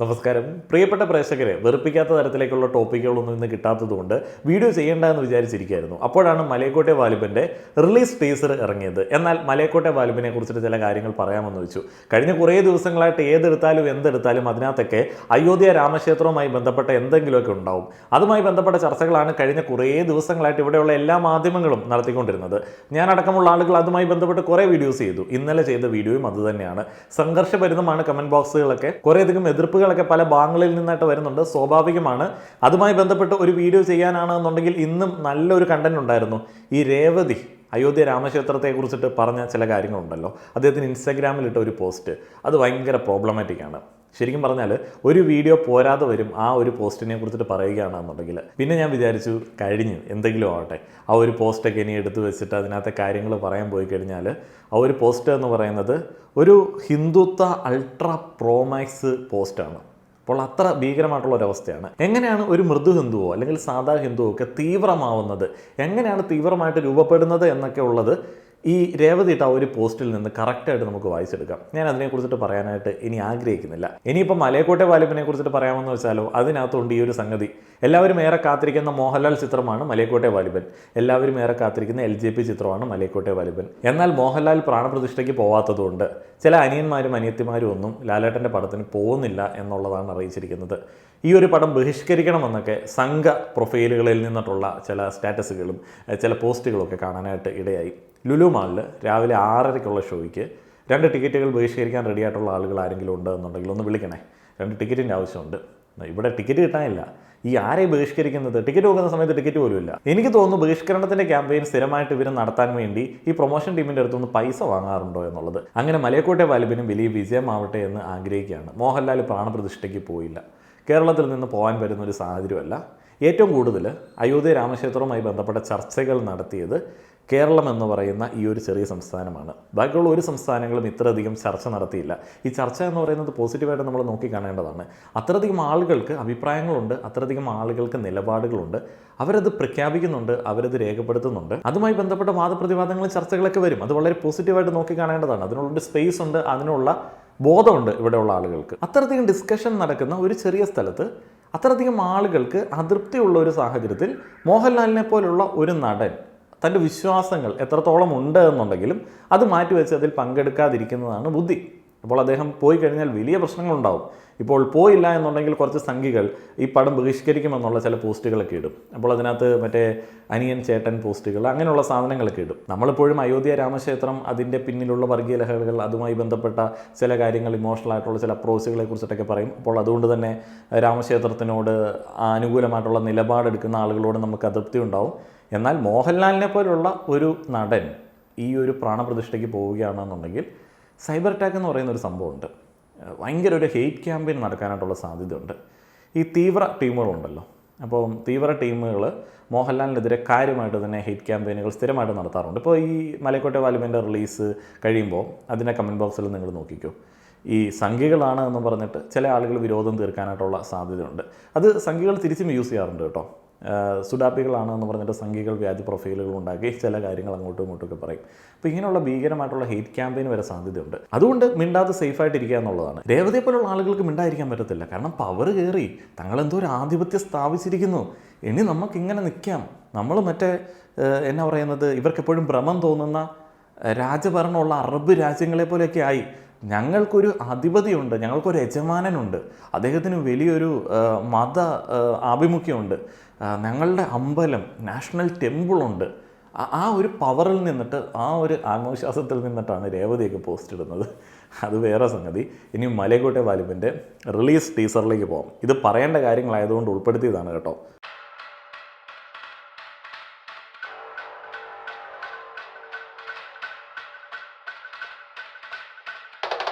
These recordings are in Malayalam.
നമസ്കാരം പ്രിയപ്പെട്ട പ്രേക്ഷകരെ, വെറുപ്പിക്കാത്ത തരത്തിലേക്കുള്ള ടോപ്പിക്കുകളൊന്നും ഇന്ന് കിട്ടാത്തതുകൊണ്ട് വീഡിയോ ചെയ്യേണ്ട എന്ന് വിചാരിച്ചിരിക്കുകയായിരുന്നു. അപ്പോഴാണ് മലയക്കോട്ടെ വാലിബൻ്റെ റിലീസ് ടീസർ ഇറങ്ങിയത്. എന്നാൽ മലയക്കോട്ടെ വാലിബിനെ കുറിച്ചിട്ട് ചില കാര്യങ്ങൾ പറയാമെന്ന് വെച്ചു. കഴിഞ്ഞ കുറേ ദിവസങ്ങളായിട്ട് ഏതെടുത്താലും എന്തെടുത്താലും അതിനകത്തൊക്കെ അയോധ്യ രാമക്ഷേത്രവുമായി ബന്ധപ്പെട്ട എന്തെങ്കിലുമൊക്കെ ഉണ്ടാവും. അതുമായി ബന്ധപ്പെട്ട ചർച്ചകളാണ് കഴിഞ്ഞ കുറേ ദിവസങ്ങളായിട്ട് ഇവിടെയുള്ള എല്ലാ മാധ്യമങ്ങളും നടത്തിക്കൊണ്ടിരുന്നത്. ഞാനടക്കമുള്ള ആളുകൾ അതുമായി ബന്ധപ്പെട്ട് കുറേ വീഡിയോസ് ചെയ്തു. ഇന്നലെ ചെയ്ത വീഡിയോയും അതുതന്നെയാണ്. സംഘർഷഭരിതമാണ് കമൻറ്റ് ബോക്സുകളൊക്കെ. കുറേയധികം എതിർപ്പുകളൊക്കെ പല ഭാഗങ്ങളിൽ നിന്നായിട്ട് വരുന്നുണ്ട്. സ്വാഭാവികമാണ്. അതുമായി ബന്ധപ്പെട്ട് ഒരു വീഡിയോ ചെയ്യാനാണെന്നുണ്ടെങ്കിൽ ഇന്നും നല്ലൊരു കണ്ടന്റ് ഉണ്ടായിരുന്നു. ഈ രേവതി അയോധ്യ രാമക്ഷേത്രത്തെ കുറിച്ചിട്ട് പറഞ്ഞ ചില കാര്യങ്ങളുണ്ടല്ലോ, അദ്ദേഹത്തിന് ഇൻസ്റ്റാഗ്രാമിലിട്ട ഒരു പോസ്റ്റ്, അത് ഭയങ്കര പ്രോബ്ലമാറ്റിക് ആണ്. ശരിക്കും പറഞ്ഞാൽ ഒരു വീഡിയോ പോരാതെ വരും ആ ഒരു പോസ്റ്റിനെ കുറിച്ചിട്ട് പറയുകയാണെന്നുണ്ടെങ്കിൽ. പിന്നെ ഞാൻ വിചാരിച്ചു കഴിഞ്ഞു, എന്തെങ്കിലും ആവട്ടെ, ആ ഒരു പോസ്റ്റൊക്കെ ഇനി എടുത്തു വെച്ചിട്ട് അതിനകത്തെ കാര്യങ്ങൾ പറയാൻ പോയി കഴിഞ്ഞാൽ ആ ഒരു പോസ്റ്റ് എന്ന് പറയുന്നത് ഒരു ഹിന്ദുത്വ അൾട്രാ പ്രോമാക്സ് പോസ്റ്റാണ്. അപ്പോൾ അത്ര ഭീകരമായിട്ടുള്ള ഒരവസ്ഥയാണ്. എങ്ങനെയാണ് ഒരു മൃദു ഹിന്ദുവോ അല്ലെങ്കിൽ സാധാ ഹിന്ദുവോ ഒക്കെ തീവ്രമാവുന്നത്, എങ്ങനെയാണ് തീവ്രമായിട്ട് രൂപപ്പെടുന്നത് എന്നൊക്കെ ഉള്ളത് ഈ രേവതി ഇട്ട ആ ഒരു പോസ്റ്റിൽ നിന്ന് കറക്റ്റായിട്ട് നമുക്ക് വായിച്ചെടുക്കാം. ഞാൻ അതിനെക്കുറിച്ചിട്ട് പറയാനായിട്ട് ഇനി ആഗ്രഹിക്കുന്നില്ല. ഇനിയിപ്പോൾ മലയക്കോട്ടെ വാലിബിനെ കുറിച്ചിട്ട് പറയാമെന്ന് വെച്ചാലോ, അതിനകത്തുണ്ട് ഈ ഒരു സംഗതി. എല്ലാവരും ഏറെ കാത്തിരിക്കുന്ന മോഹൻലാൽ ചിത്രമാണ് മലയക്കോട്ടെ വാലിബൻ. എല്ലാവരും ഏറെ കാത്തിരിക്കുന്ന LJP ചിത്രമാണ് മലയക്കോട്ടെ വാലിബൻ. എന്നാൽ മോഹൻലാൽ പ്രാണപ്രതിഷ്ഠയ്ക്ക് പോവാത്തതുകൊണ്ട് ചില അനിയന്മാരും അനിയത്തിമാരും ഒന്നും ലാലേട്ടൻ്റെ പടത്തിന് പോകുന്നില്ല എന്നുള്ളതാണ് അറിയിച്ചിരിക്കുന്നത്. ഈ ഒരു പടം ബഹിഷ്കരിക്കണമെന്നൊക്കെ സംഘ പ്രൊഫൈലുകളിൽ നിന്നിട്ടുള്ള ചില സ്റ്റാറ്റസുകളും ചില പോസ്റ്റുകളൊക്കെ കാണാനായിട്ട് ഇടയായി. ലുലു മാളിൽ രാവിലെ 6:30ക്കുള്ള ഷോയ്ക്ക് 2 ടിക്കറ്റുകൾ ബഹിഷ്കരിക്കാൻ റെഡിയായിട്ടുള്ള ആളുകൾ ആരെങ്കിലും ഉണ്ട് എന്നുണ്ടെങ്കിൽ ഒന്ന് വിളിക്കണേ. 2 ടിക്കറ്റിൻ്റെ ആവശ്യമുണ്ട്. ഇവിടെ ടിക്കറ്റ് കിട്ടാനില്ല. ഈ ആരെയും ബഹിഷ്കരിക്കുന്നത്? ടിക്കറ്റ് പോകുന്ന സമയത്ത് ടിക്കറ്റ് പോലും ഇല്ല. എനിക്ക് തോന്നുന്നു ബഹിഷ്കരണത്തിൻ്റെ ക്യാമ്പയിൻ സ്ഥിരമായിട്ട് ഇവർ നടത്താൻ വേണ്ടി ഈ പ്രൊമോഷൻ ടീമിൻ്റെ അടുത്തുനിന്ന് പൈസ വാങ്ങാറുണ്ടോ എന്നുള്ളത്. അങ്ങനെ മലയക്കോട്ടെ വാലിബിനും വലിയ വിജയമാവട്ടെ എന്ന് ആഗ്രഹിക്കുകയാണ്. മോഹൻലാൽ പ്രാണപ്രതിഷ്ഠയ്ക്ക് പോയില്ല. കേരളത്തിൽ നിന്ന് പോകാൻ വരുന്ന ഒരു സാഹചര്യമല്ല. ഏറ്റവും കൂടുതൽ അയോധ്യ രാമക്ഷേത്രവുമായി ബന്ധപ്പെട്ട ചർച്ചകൾ നടത്തിയത് കേരളം എന്ന് പറയുന്ന ഈ ഒരു ചെറിയ സംസ്ഥാനമാണ്. ബാക്കിയുള്ള ഒരു സംസ്ഥാനങ്ങളും ഇത്രയധികം ചർച്ച നടത്തിയില്ല. ഈ ചർച്ച എന്ന് പറയുന്നത് പോസിറ്റീവായിട്ട് നമ്മൾ നോക്കിക്കാണേണ്ടതാണ്. അത്രയധികം ആളുകൾക്ക് അഭിപ്രായങ്ങളുണ്ട്, അത്രയധികം ആളുകൾക്ക് നിലപാടുകളുണ്ട്. അവരത് പ്രഖ്യാപിക്കുന്നുണ്ട്, അവരത് രേഖപ്പെടുത്തുന്നുണ്ട്. അതുമായി ബന്ധപ്പെട്ട വാദപ്രതിവാദങ്ങളും ചർച്ചകളൊക്കെ വരും. അത് വളരെ പോസിറ്റീവായിട്ട് നോക്കിക്കാണേണ്ടതാണ്. അതിനുള്ളൊരു സ്പേസ് ഉണ്ട്, അതിനുള്ള ബോധമുണ്ട് ഇവിടെയുള്ള ആളുകൾക്ക്. അത്രയധികം ഡിസ്കഷൻ നടക്കുന്ന ഒരു ചെറിയ സ്ഥലത്ത് അത്രയധികം ആളുകൾക്ക് അതൃപ്തിയുള്ള ഒരു സാഹചര്യത്തിൽ മോഹൻലാലിനെ പോലുള്ള ഒരു നടൻ തൻ്റെ വിശ്വാസങ്ങൾ എത്രത്തോളം ഉണ്ട് എന്നുണ്ടെങ്കിലും അത് മാറ്റിവെച്ച് അതിൽ പങ്കെടുക്കാതിരിക്കുന്നതാണ് ബുദ്ധി. അപ്പോൾ അദ്ദേഹം പോയി കഴിഞ്ഞാൽ വലിയ പ്രശ്നങ്ങളുണ്ടാവും. ഇപ്പോൾ പോയില്ല എന്നുണ്ടെങ്കിൽ കുറച്ച് സംഘികൾ ഈ പടം ബഹിഷ്കരിക്കുമെന്നുള്ള ചില പോസ്റ്റുകളൊക്കെ ഇടും. അപ്പോൾ അതിനകത്ത് മറ്റേ അനിയൻ ചേട്ടൻ പോസ്റ്റുകൾ അങ്ങനെയുള്ള സാധനങ്ങളൊക്കെ ഇടും. നമ്മളിപ്പോഴും അയോധ്യ രാമക്ഷേത്രം, അതിൻ്റെ പിന്നിലുള്ള വർഗീയ ലഹളകൾ, അതുമായി ബന്ധപ്പെട്ട ചില കാര്യങ്ങൾ, ഇമോഷണൽ ആയിട്ടുള്ള ചില അപ്രോച്ചുകളെ കുറിച്ചിട്ടൊക്കെ പറയും. അപ്പോൾ അതുകൊണ്ട് തന്നെ രാമക്ഷേത്രത്തിനോട് അനുകൂലമായിട്ടുള്ള നിലപാടെടുക്കുന്ന ആളുകളോട് നമുക്ക് അതൃപ്തി ഉണ്ടാവും. എന്നാൽ മോഹൻലാലിനെ പോലുള്ള ഒരു നടൻ ഈ ഒരു പ്രാണപ്രതിഷ്ഠയ്ക്ക് പോവുകയാണെന്നുണ്ടെങ്കിൽ സൈബർ അറ്റാക്ക് എന്ന് പറയുന്ന ഒരു സംഭവമുണ്ട്. ഭയങ്കര ഒരു ഹെയ്റ്റ് ക്യാമ്പയിൻ നടക്കാനായിട്ടുള്ള സാധ്യതയുണ്ട്. ഈ തീവ്ര ടീമുകളുണ്ടല്ലോ, അപ്പോൾ തീവ്ര ടീമുകൾ മോഹൻലാലിനെതിരെ കാര്യമായിട്ട് തന്നെ ഹെയ്റ്റ് ക്യാമ്പയിനുകൾ സ്ഥിരമായിട്ട് നടത്താറുണ്ട്. ഇപ്പോൾ ഈ മലയക്കോട്ടെ വാലിബൻ്റെ റിലീസ് കഴിയുമ്പോൾ അതിൻ്റെ കമൻറ്റ് ബോക്സിൽ നിങ്ങൾ നോക്കിക്കോ, ഈ സംഘികളാണ് എന്ന് പറഞ്ഞിട്ട് ചില ആളുകൾ വിരോധം തീർക്കാനായിട്ടുള്ള സാധ്യതയുണ്ട്. അത് സംഘികൾ തിരിച്ചും യൂസ് ചെയ്യാറുണ്ട് കേട്ടോ. സുഡാപ്പികളാണ് എന്ന് പറഞ്ഞിട്ട് സംഘികൾ വ്യാജ പ്രൊഫൈലുകൾ ഉണ്ടാക്കി ചില കാര്യങ്ങൾ അങ്ങോട്ടും ഇങ്ങോട്ടുമൊക്കെ പറയും. അപ്പോൾ ഇങ്ങനെയുള്ള ഭീകരമായിട്ടുള്ള ഹെയ്റ്റ് ക്യാമ്പയിന് വരെ സാധ്യതയുണ്ട്. അതുകൊണ്ട് മിണ്ടാതെ സേഫായിട്ടിരിക്കുക എന്നുള്ളതാണ്. രേവതിയെ പോലുള്ള ആളുകൾക്ക് മിണ്ടായിരിക്കാൻ പറ്റത്തില്ല. കാരണം പവർ കയറി, തങ്ങളെന്തോ ഒരു ആധിപത്യം സ്ഥാപിച്ചിരിക്കുന്നു. ഇനി നമുക്കിങ്ങനെ നിൽക്കാം. നമ്മൾ മറ്റേ എന്നാ പറയുന്നത്, ഇവർക്കെപ്പോഴും ഭ്രമം തോന്നുന്ന രാജഭരണമുള്ള അറബ് രാജ്യങ്ങളെ പോലെയൊക്കെ ആയി. ഞങ്ങൾക്കൊരു അധിപതിയുണ്ട്, ഞങ്ങൾക്കൊരു യജമാനനുണ്ട്, അദ്ദേഹത്തിന് വലിയൊരു മത ആഭിമുഖ്യമുണ്ട്, ഞങ്ങളുടെ അമ്പലം, നാഷണൽ ടെമ്പിളുണ്ട്. ആ ഒരു പവറിൽ നിന്നിട്ട്, ആ ഒരു ആത്മവിശ്വാസത്തിൽ നിന്നിട്ടാണ് രേവതിയൊക്കെ പോസ്റ്റ് ഇടുന്നത്. അത് വേറെ സംഗതി. ഇനി മലയക്കോട്ടെ വാലിബൻ്റെ റിലീസ് ടീസറിലേക്ക് പോകാം. ഇത് പറയേണ്ട കാര്യങ്ങളായതുകൊണ്ട് ഉൾപ്പെടുത്തിയതാണ് കേട്ടോ.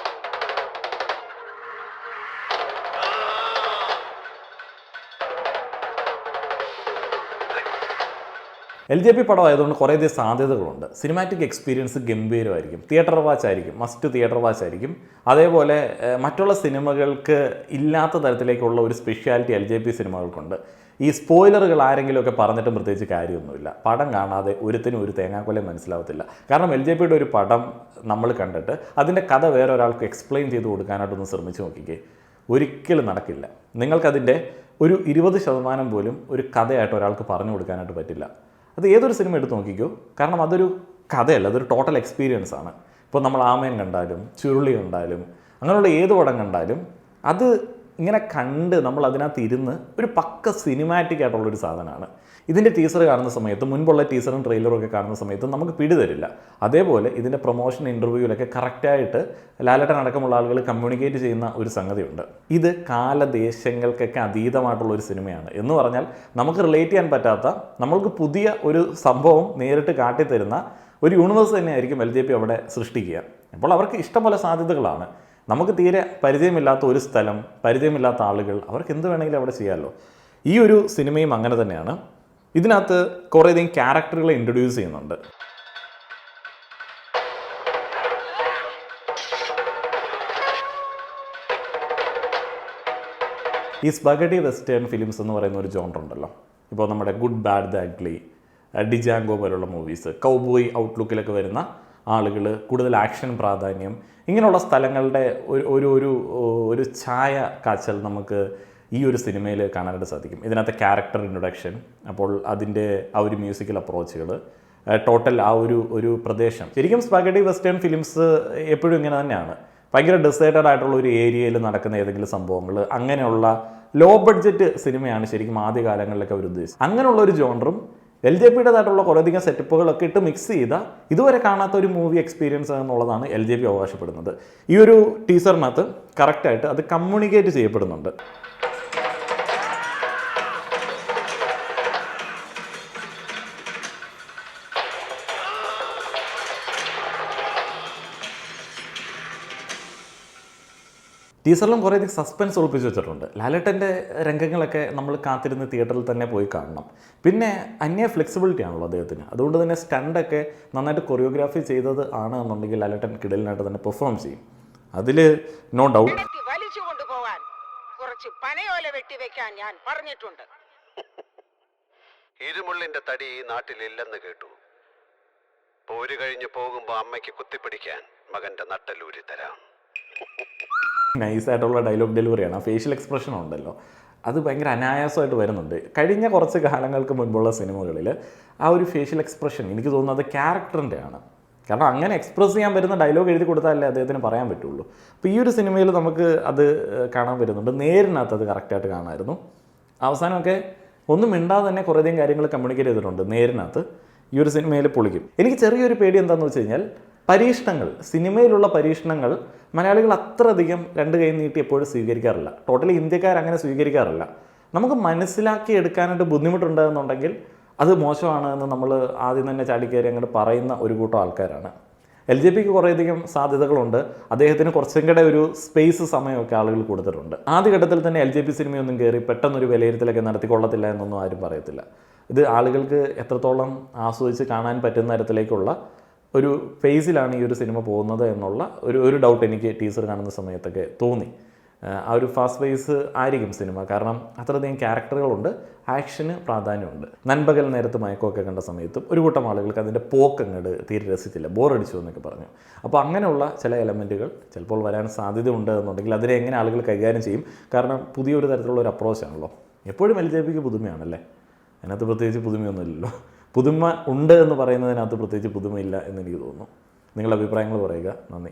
LJP പടം ആയതുകൊണ്ട് കുറേയധികം സാധ്യതകളുണ്ട്. സിനിമാറ്റിക് എക്സ്പീരിയൻസ് ഗംഭീരമായിരിക്കും. തിയേറ്റർ വാച്ച് ആയിരിക്കും, മസ്റ്റ് തിയേറ്റർ വാച്ച് ആയിരിക്കും. അതേപോലെ മറ്റുള്ള സിനിമകൾക്ക് ഇല്ലാത്ത തരത്തിലേക്കുള്ള ഒരു സ്പെഷ്യാലിറ്റി LJP സിനിമകൾക്കുണ്ട്. ഈ സ്പോയിലറുകൾ ആരെങ്കിലുമൊക്കെ പറഞ്ഞിട്ടും പ്രത്യേകിച്ച് കാര്യമൊന്നുമില്ല. പടം കാണാതെ ഒരുത്തിനും ഒരു തേങ്ങാക്കൊലയും മനസ്സിലാവത്തില്ല. കാരണം LJPയുടെ ഒരു പടം നമ്മൾ കണ്ടിട്ട് അതിൻ്റെ കഥ വേറെ ഒരാൾക്ക് എക്സ്പ്ലെയിൻ ചെയ്ത് കൊടുക്കാനായിട്ടൊന്ന് ശ്രമിച്ച് നോക്കിക്കേ. ഒരിക്കലും നടക്കില്ല. നിങ്ങൾക്കതിൻ്റെ ഒരു 20% പോലും ഒരു കഥയായിട്ട് ഒരാൾക്ക് പറഞ്ഞു കൊടുക്കാനായിട്ട് പറ്റില്ല. അത് ഏതൊരു സിനിമ എടുത്ത് നോക്കിക്കോ, കാരണം അതൊരു കഥയല്ല, അതൊരു ടോട്ടൽ എക്സ്പീരിയൻസ് ആണ്. ഇപ്പോൾ നമ്മൾ ആമയൻ കണ്ടാലും ചുരുളി കണ്ടാലും അങ്ങനെയുള്ള ഏത് പടം കണ്ടാലും അത് ഇങ്ങനെ കണ്ട് നമ്മൾ അതിനകത്ത് ഇരുന്ന് ഒരു പക്ക സിനിമാറ്റിക് ആയിട്ടുള്ളൊരു സാധനമാണ്. ഇതിൻ്റെ ടീസർ കാണുന്ന സമയത്ത്, മുൻപുള്ള ടീസറും ട്രെയിലറും ഒക്കെ കാണുന്ന സമയത്ത് നമുക്ക് പിടിതരില്ല. അതേപോലെ ഇതിൻ്റെ പ്രൊമോഷൻ ഇൻ്റർവ്യൂവിലൊക്കെ കറക്റ്റായിട്ട് ലാലേട്ടൻ അടക്കമുള്ള ആളുകൾ കമ്മ്യൂണിക്കേറ്റ് ചെയ്യുന്ന ഒരു സംഗതിയുണ്ട്. ഇത് കാലദേശങ്ങൾക്കൊക്കെ അതീതമായിട്ടുള്ള ഒരു സിനിമയാണ് എന്ന് പറഞ്ഞാൽ നമുക്ക് റിലേറ്റ് ചെയ്യാൻ പറ്റാത്ത, നമ്മൾക്ക് പുതിയ ഒരു സംഭവം നേരിട്ട് കാട്ടിത്തരുന്ന ഒരു യൂണിവേഴ്സ് തന്നെയായിരിക്കും LJP അവിടെ സൃഷ്ടിക്കുക. അപ്പോൾ അവർക്ക് ഇഷ്ടംപോലെ സാധ്യതകളാണ്. നമുക്ക് തീരെ പരിചയമില്ലാത്ത ഒരു സ്ഥലം, പരിചയമില്ലാത്ത ആളുകൾ, അവർക്ക് എന്ത് വേണമെങ്കിലും അവിടെ ചെയ്യാമല്ലോ. ഈ ഒരു സിനിമയും അങ്ങനെ തന്നെയാണ്. ഇതിനകത്ത് കുറേയധികം ക്യാരക്ടറുകളെ ഇൻട്രൊഡ്യൂസ് ചെയ്യുന്നുണ്ട്. ഈ സ്പഗട്ടി വെസ്റ്റേൺ ഫിലിംസ് എന്ന് പറയുന്ന ഒരു ജോണർ ഉണ്ടല്ലോ. ഇപ്പോൾ നമ്മുടെ good bad the ugly, Django പോലുള്ള മൂവീസ്, കൗബോയ് ഔട്ട്ലുക്കിലൊക്കെ വരുന്ന ആളുകൾ, കൂടുതൽ ആക്ഷൻ പ്രാധാന്യം, ഇങ്ങനെയുള്ള സ്ഥലങ്ങളുടെ ഒരു ഒരു ഒരു ഛായ കാച്ചൽ നമുക്ക് ഈ ഒരു സിനിമയിൽ കാണാനായിട്ട് സാധിക്കും. ഇതിനകത്തെ ക്യാരക്ടർ ഇൻട്രൊഡക്ഷൻ, അപ്പോൾ അതിൻ്റെ ആ ഒരു മ്യൂസിക്കൽ അപ്രോച്ചുകൾ, ടോട്ടൽ ആ ഒരു പ്രദേശം. ശരിക്കും സ്പഗട്ടി വെസ്റ്റേൺ ഫിലിംസ് എപ്പോഴും ഇങ്ങനെ തന്നെയാണ്. ഭയങ്കര ഡെസേർട്ടഡ് ആയിട്ടുള്ള ഒരു ഏരിയയിൽ നടക്കുന്ന ഏതെങ്കിലും സംഭവങ്ങൾ, അങ്ങനെയുള്ള ലോ ബഡ്ജറ്റ് സിനിമയാണ് ശരിക്കും ആദ്യ കാലങ്ങളിലൊക്കെ അവർ ഉദ്ദേശിച്ചത്. അങ്ങനെയുള്ള ഒരു ജോണറും LJPയുടേതായിട്ടുള്ള കുറേയധികം സെറ്റപ്പുകളൊക്കെ ഇട്ട് മിക്സ് ചെയ്ത ഇതുവരെ കാണാത്ത ഒരു മൂവി എക്സ്പീരിയൻസ് എന്നുള്ളതാണ് LJP അവകാശപ്പെടുന്നത്. ഈ ഒരു ടീസറിനകത്ത് കറക്റ്റായിട്ട് അത് കമ്മ്യൂണിക്കേറ്റ് ചെയ്യപ്പെടുന്നുണ്ട്. ടീസറിലും കുറേയധികം സസ്പെൻസ് ഒളിപ്പിച്ച് വെച്ചിട്ടുണ്ട്. ലാലേട്ടൻ്റെ രംഗങ്ങളൊക്കെ നമ്മൾ കാത്തിരുന്ന് തിയേറ്ററിൽ തന്നെ പോയി കാണണം. പിന്നെ അന്യ ഫ്ലെക്സിബിലിറ്റി ആണല്ലോ അദ്ദേഹത്തിന്. അതുകൊണ്ട് തന്നെ സ്റ്റണ്ടൊക്കെ നന്നായിട്ട് കൊറിയോഗ്രാഫി ചെയ്തത് ആണ് എന്നുണ്ടെങ്കിൽ ലാലേട്ടൻ കിടലിനായിട്ട് തന്നെ പെർഫോം ചെയ്യും. അതിൽ നോ ഡൗട്ട്. വലിച്ചു കൊണ്ടുപോകാൻ കുറച്ച് പനയോല വെട്ടിവെക്കാൻ ഞാൻ പറഞ്ഞിട്ടുണ്ട്. ഇരുമുള്ളിന്റെ തടി ഈ നാട്ടിലില്ലെന്ന് കേട്ടു. പോര് കഴിഞ്ഞ് പോകുമ്പോ അമ്മയ്ക്ക് കുത്തിപ്പിടിക്കാൻ മകന്റെ നട്ടലൂരി തരാം. നൈസായിട്ടുള്ള ഡയലോഗ് ഡെലിവറിയാണ്. ആ ഫേഷ്യൽ എക്സ്പ്രഷൻ ഉണ്ടല്ലോ, അത് ഭയങ്കര അനായാസമായിട്ട് വരുന്നുണ്ട്. കഴിഞ്ഞ കുറച്ച് കാലങ്ങൾക്ക് മുൻപുള്ള സിനിമകളിൽ ആ ഒരു ഫേഷ്യൽ എക്സ്പ്രഷൻ എനിക്ക് തോന്നുന്നത് ക്യാരക്ടറിൻ്റെ ആണ്. കാരണം അങ്ങനെ എക്സ്പ്രസ് ചെയ്യാൻ വരുന്ന ഡയലോഗ് എഴുതി കൊടുത്താലേ അദ്ദേഹത്തിന് പറയാൻ പറ്റുള്ളൂ. അപ്പോൾ ഈ ഒരു സിനിമയിൽ നമുക്ക് അത് കാണാൻ വരുന്നുണ്ട്. നേരിനകത്ത് അത് കറക്റ്റായിട്ട് കാണാമായിരുന്നു. അവസാനമൊക്കെ ഒന്നും മിണ്ടാതെ തന്നെ കുറേയധികം കാര്യങ്ങൾ കമ്മ്യൂണിക്കേറ്റ് ചെയ്തിട്ടുണ്ട് നേരിനകത്ത്. ഈ ഒരു സിനിമയിൽ പൊളിക്കും. എനിക്ക് ചെറിയൊരു പേടി എന്താണെന്ന് വെച്ച് കഴിഞ്ഞാൽ, പരീക്ഷണങ്ങൾ, സിനിമയിലുള്ള പരീക്ഷണങ്ങൾ മലയാളികൾ അത്രയധികം രണ്ട് കൈ നീട്ടി എപ്പോഴും സ്വീകരിക്കാറില്ല. ടോട്ടലി ഇന്ത്യക്കാർ അങ്ങനെ സ്വീകരിക്കാറില്ല. നമുക്ക് മനസ്സിലാക്കി എടുക്കാനായിട്ട് ബുദ്ധിമുട്ടുണ്ടെന്നുണ്ടെങ്കിൽ അത് മോശമാണ് എന്ന് നമ്മൾ ആദ്യം തന്നെ ചാടിക്കയറി അങ്ങോട്ട് പറയുന്ന ഒരു കൂട്ടം ആൾക്കാരാണ്. LJPക്ക് കുറേയധികം സാധ്യതകളുണ്ട്. അദ്ദേഹത്തിന് കുറച്ചും കൂടെ ഒരു സ്പേസ് സമയമൊക്കെ ആളുകൾ കൊടുത്തിട്ടുണ്ട്. ആദ്യഘട്ടത്തിൽ തന്നെ LJP സിനിമയൊന്നും കയറി പെട്ടെന്നൊരു വിലയിരുത്തലൊക്കെ നടത്തിക്കൊള്ളത്തില്ല എന്നൊന്നും ആരും പറയത്തില്ല. ഇത് ആളുകൾക്ക് എത്രത്തോളം ആസ്വദിച്ച് കാണാൻ പറ്റുന്ന തരത്തിലേക്കുള്ള ഒരു ഫേസിലാണ് ഈ ഒരു സിനിമ പോകുന്നത് എന്നുള്ള ഒരു ഡൗട്ട് എനിക്ക് ടീസർ കാണുന്ന സമയത്തൊക്കെ തോന്നി. ആ ഒരു ഫാസ്റ്റ് ഫേസ് ആയിരിക്കും സിനിമ. കാരണം അത്രയധികം ക്യാരക്ടറുകളുണ്ട്, ആക്ഷന് പ്രാധാന്യമുണ്ട്. നൻപകൽ നേരത്ത് മയക്കമൊക്കെ കണ്ട സമയത്തും ഒരു കൂട്ടം ആളുകൾക്ക് അതിൻ്റെ പോക്കങ്ങട് തീരെ രസിച്ചില്ല, ബോറടിച്ചു എന്നൊക്കെ പറഞ്ഞു. അപ്പോൾ അങ്ങനെയുള്ള ചില എലമെൻറ്റുകൾ ചിലപ്പോൾ വരാൻ സാധ്യതയുണ്ട് എന്നുണ്ടെങ്കിൽ അതിനെ എങ്ങനെ ആളുകൾ കൈകാര്യം ചെയ്യും? കാരണം പുതിയൊരു തരത്തിലുള്ള ഒരു അപ്രോച്ചാണല്ലോ. എപ്പോഴും LJPക്ക് പുതുമയാണല്ലേ, അതിനകത്ത് പ്രത്യേകിച്ച് പുതുമയൊന്നുമില്ലല്ലോ. പുതുമ ഉണ്ട് എന്ന് പറയുന്നതിനകത്ത് പ്രത്യേകിച്ച് പുതുമയില്ല എന്നെനിക്ക് തോന്നുന്നു. നിങ്ങളുടെ അഭിപ്രായങ്ങൾ പറയുക. നന്ദി.